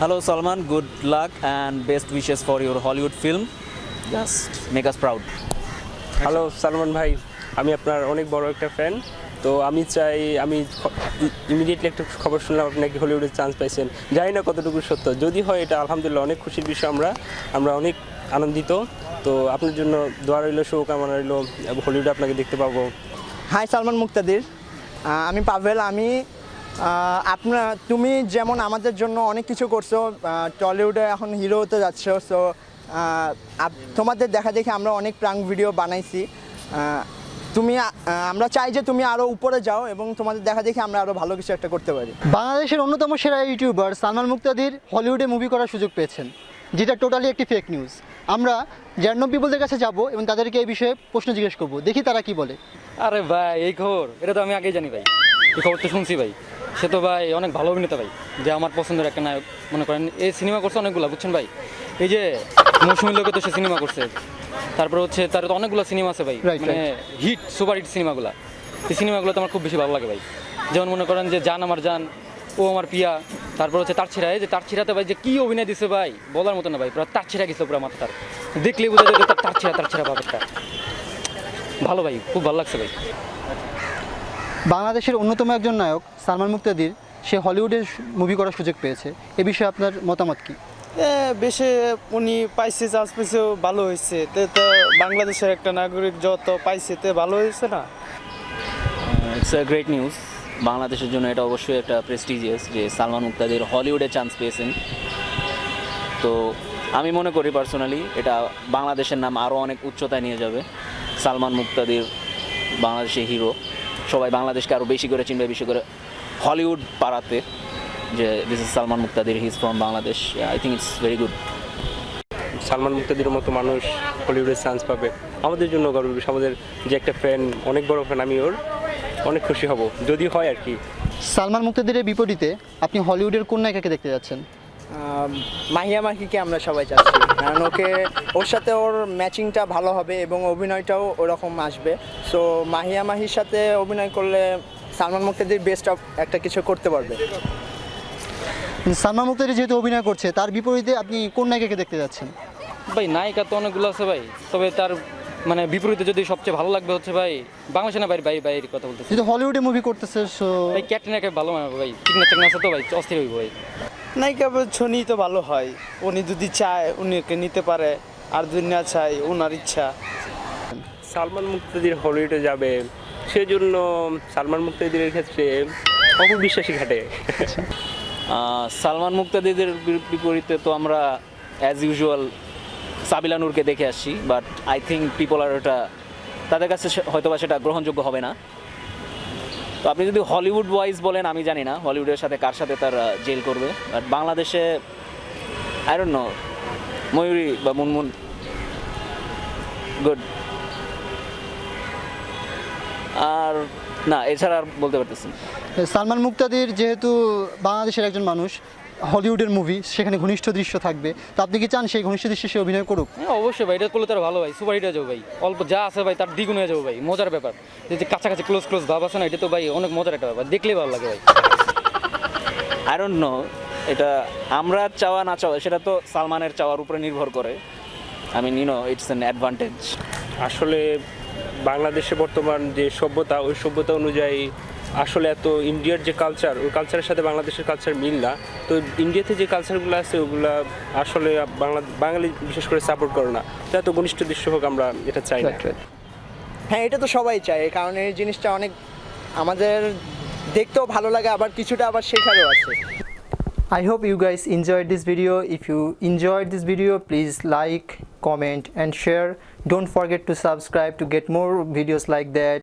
Hello Salman, good luck and best wishes for your Hollywood film. Just make us proud. Hello Salman ভাই, আমি আপনার অনেক বড় একটা ফ্যান। তো আমি চাই, আমি ইমিডিয়েটলি একটা খবর শুনলাম আপনি নাকি হলিউডের চান্স পাইছেন। জানি না কতটুকু সত্য, যদি হয় এটা আলহামদুলিল্লাহ অনেক খুশির বিষয়। আমরা অনেক আনন্দিত। তো আপনার জন্য দোয়া রইল, শুভকামনা রইল, হলিউডে আপনাকে দেখতে পাবো। হাই সালমান মুক্তাদির, আমি পাভেল। তুমি যেমন আমাদের জন্য অনেক কিছু করছো, টলিউডে এখন হিরো হতে যাচ্ছ। সো তোমাদের দেখা দেখে আমরা অনেক প্রাঙ্ক ভিডিও বানাইছি। আমরা চাই যে তুমি আরও উপরে যাও এবং তোমাদের দেখা দেখে আমরা আরও ভালো কিছু একটা করতে পারি। বাংলাদেশের অন্যতম সেরা ইউটিউবার সালমান মুক্তাদির হলিউডে মুভি করার সুযোগ পেয়েছেন, যেটা টোটালি একটি ফেক নিউজ। আমরা র্যান্ডম পিপলদের কাছে যাব এবং তাদেরকে এই বিষয়ে প্রশ্ন জিজ্ঞেস করব, দেখি তারা কি বলে। আরে ভাই, এই খবর এটা তো আমি আগেই জানি ভাই, এই খবর তো শুনছি ভাই। সে তো ভাই অনেক ভালো অভিনেতা ভাই, যে আমার পছন্দের একটা নায়ক। মনে করেন এই সিনেমা করছে অনেকগুলো, বুঝছেন ভাই। এই যে মৌসুমী লোকে তো সে সিনেমা করছে, তারপর হচ্ছে তার তো অনেকগুলো সিনেমা আছে ভাই, মানে হিট সুপার হিট সিনেমাগুলো। এই সিনেমাগুলো তো আমার খুব বেশি ভালো লাগে ভাই। যেমন মনে করেন যে জান আমার জান, ও আমার পিয়া, তারপর হচ্ছে তার ছিঁড়া। এই যে তার ছিঁড়াতে ভাই যে কী অভিনয় দিছে ভাই, বলার মতো না ভাই। পুরো তার ছিঁড়া গেছিল পুরো মাথার, দেখলেই বোঝা যায় তার ছিঁড়া ব্যাপারটা ভালো ভাই, খুব ভালো লাগছে ভাই। বাংলাদেশের অন্যতম একজন নায়ক সালমান মুক্তাদির, সে হলিউডে মুভি করার সুযোগ পেয়েছে, এ বিষয়ে আপনার মতামত কি? বেশি উনি পাইছে, চান্স পেয়েছে, ভালো হয়েছে। তো বাংলাদেশের একটা নাগরিক যত পাইছে তে ভালো হয়েছে না। It's a great news. বাংলাদেশের জন্য এটা অবশ্যই একটা প্রেস্টিজিয়াস যে সালমান মুক্তাদির হলিউডে চান্স পেয়েছেন। তো আমি মনে করি পার্সোনালি এটা বাংলাদেশের নাম আরও অনেক উচ্চতায় নিয়ে যাবে। সালমান মুক্তাদির বাংলাদেশের হিরো, সবাই বাংলাদেশকে আরও বেশি করে চিনবে, বেশি করে হলিউড পাড়াতে, যে this is Salman Muktadir, he is from Bangladesh. I think it's very good. Salman Muktadir মতো মানুষ হলিউডের চান্স পাবে, আমাদের জন্য গর্বের বিষয়। আমাদের যে একটা ফ্যান, অনেক বড় ফ্যান, আমি ওর অনেক খুশি হব যদি হয় আর কি। সালমান মুক্তাদিরের বিপরীতে আপনি হলিউডের কোন নায়িকাকে দেখতে যাচ্ছেন? মাহিয়া মাহিকে আমরা সবাই চাচ্ছি, কারণ ওর সাথে ওর ম্যাচিংটা ভালো হবে এবং অভিনয়টাও ওরকম আসবে। সো মাহিয়া মাহির সাথে অভিনয় করলে সালমান মুক্তাদির বেস্ট অফ একটা কিছু করতে পারবে। সালমান মুক্তাদির যেহেতু অভিনয় করছে, তার বিপরীতে আপনি কোন নায়িকাকে দেখতে যাচ্ছেন? ভাই নায়িকা তো অনেকগুলো আছে ভাই, তবে তার মানে বিপরীতে যদি সবচেয়ে ভালো লাগবে হচ্ছে ভাই বাংলাদেশে না ভাই, বাইরের কথা বলতেছি। যেহেতু হলিউডে মুভি করতেছে, সো ভাই ক্যাটরিনাকে ভালো মানাবে ভাই, চিকনা আছে তো ভাই, অস্থির হইব ভাই। নায়িকা ছনি তো ভালো হয়, উনি যদি চায় উনিকে নিতে পারে, আর যদি না চায় ওনার ইচ্ছা। সালমান মুক্তাদির হলিউডে যাবে, সেজন্য সালমান মুক্তাদিরের ক্ষেত্রে অপবিশ্বাসী ঘাটে। সালমান মুক্তাদিদের বিপরীতে তো আমরা অ্যাজ ইউজুয়াল সাবিলা নূরকে দেখে আসছি, বাট আই থিঙ্ক পিপল আর ওটা তাদের কাছে হয়তো বা সেটা গ্রহণযোগ্য হবে না। তো আপনি যদি হলিউড ওয়াইজ বলেন, আমি জানি না হলিউডের সাথে কার সাথে তার জেল করবে, বাট বাংলাদেশে আই ডোন্ট নো, ময়ূরী বা মুনমুন গুড। আর না, এছাড়া আর বলতে পারতেছি না। সালমান মুক্তাদির যেহেতু বাংলাদেশের একজন মানুষ, হলিউডের মুভি, সেখানে ঘনিষ্ঠ দৃশ্য থাকবে, তো আপনি কি চান সেই ঘনিষ্ঠ দৃশ্যে সে অভিনয় করুক? হ্যাঁ অবশ্যই ভাই, এটা করলে তার ভালো ভাই, সুপার হিট হয়ে যাবো ভাই। অল্প যা আছে ভাই তার দ্বিগুণ হয়ে যাবো ভাই, মজার ব্যাপার। যে কাছাকাছি ক্লোজ ভাব আছে না, এটা তো ভাই অনেক মজার একটা ব্যাপার, দেখলেই ভালো লাগে ভাই। আই ডোন্ট নো, এটা আমরা চাওয়া না চাওয়া সেটা তো সালমানের চাওয়ার উপরে নির্ভর করে। I mean it's an advantage. আসলে বাংলাদেশে বর্তমান যে সভ্যতা, ওই সভ্যতা অনুযায়ী আসলে এত ইন্ডিয়ার যে কালচার, ওই কালচারের সাথে বাংলাদেশের কালচার মিল না। তো ইন্ডিয়াতে যে কালচারগুলো আছে ওগুলা আসলে বাঙালি বিশেষ করে সাপোর্ট করে না। তো এত ঘনিষ্ঠ দৃশ্য হোক, আমরা এটা চাই না। হ্যাঁ, এটা তো সবাই চায়, কারণ এই জিনিসটা অনেক আমাদের দেখতেও ভালো লাগে, আবার কিছুটা আবার শেখারও আছে। I hope you guys enjoyed this video. If you enjoyed this video, please like, comment and share. Don't forget to subscribe to get more videos like that.